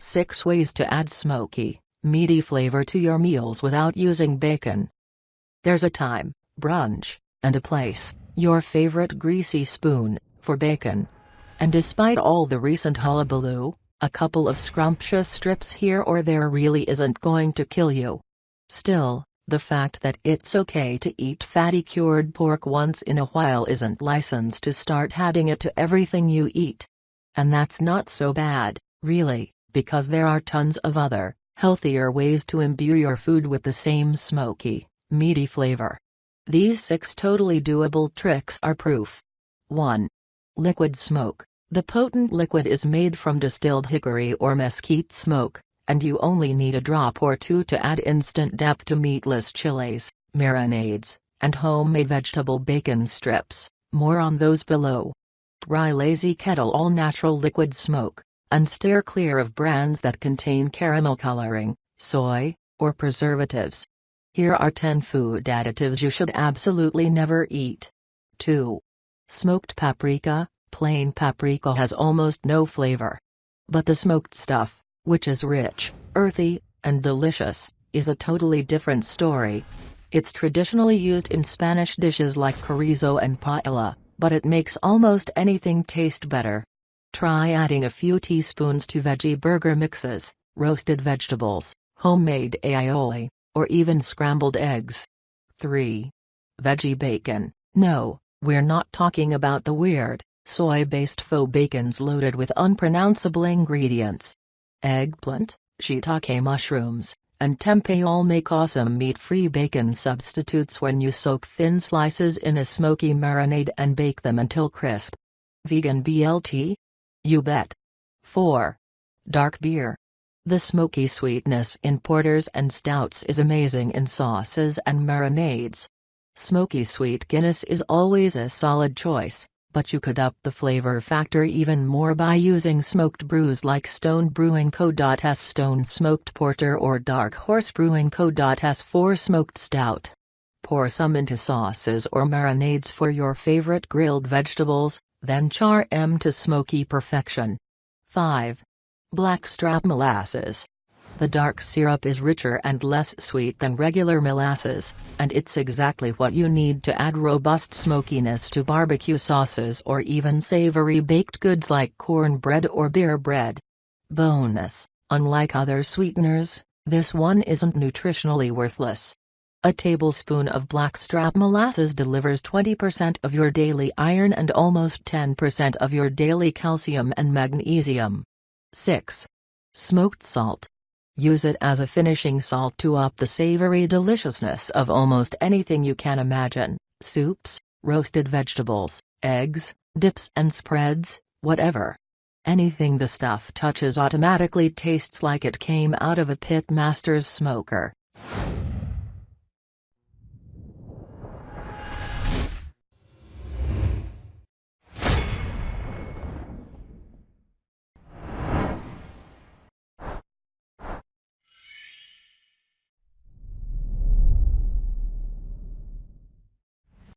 6 Ways to add smoky, meaty flavor to your meals without using bacon. There's a time, brunch, and a place, your favorite greasy spoon, for bacon. And despite all the recent hullabaloo, a couple of scrumptious strips here or there really isn't going to kill you. Still, the fact that it's okay to eat fatty cured pork once in a while isn't license to start adding it to everything you eat. And that's not so bad, really, because there are tons of other, healthier ways to imbue your food with the same smoky, meaty flavor. These 6 totally doable tricks are proof. 1. Liquid smoke. The potent liquid is made from distilled hickory or mesquite smoke, and you only need a drop or 2 to add instant depth to meatless chilies, marinades, and homemade vegetable bacon strips. More on those below. Try Lazy Kettle all-natural liquid smoke, and steer clear of brands that contain caramel coloring, soy, or preservatives. Here are 10 food additives you should absolutely never eat. 2. Smoked paprika. Plain paprika has almost no flavor. But the smoked stuff, which is rich, earthy, and delicious, is a totally different story. It's traditionally used in Spanish dishes like chorizo and paella, but it makes almost anything taste better. Try adding a few teaspoons to veggie burger mixes, roasted vegetables, homemade aioli, or even scrambled eggs. 3. Veggie bacon. No, we're not talking about the weird, soy-based faux bacons loaded with unpronounceable ingredients. Eggplant, shiitake mushrooms, and tempeh all make awesome meat-free bacon substitutes when you soak thin slices in a smoky marinade and bake them until crisp. Vegan BLT? You bet. 4. Dark beer. The smoky sweetness in porters and stouts is amazing in sauces and marinades. Smoky sweet Guinness is always a solid choice, but you could up the flavor factor even more by using smoked brews like Stone Brewing Co.'s Stone Smoked Porter or Dark Horse Brewing Co.'s 4 Smoked Stout. Pour some into sauces or marinades for your favorite grilled vegetables, then char 'em to smoky perfection. 5. Blackstrap molasses. The dark syrup is richer and less sweet than regular molasses, and it's exactly what you need to add robust smokiness to barbecue sauces or even savory baked goods like cornbread or beer bread. Bonus: unlike other sweeteners, this one isn't nutritionally worthless. A tablespoon of blackstrap molasses delivers 20% of your daily iron and almost 10% of your daily calcium and magnesium. 6. Smoked salt. Use it as a finishing salt to up the savory deliciousness of almost anything you can imagine: soups, roasted vegetables, eggs, dips and spreads, whatever. Anything the stuff touches automatically tastes like it came out of a pit master's smoker.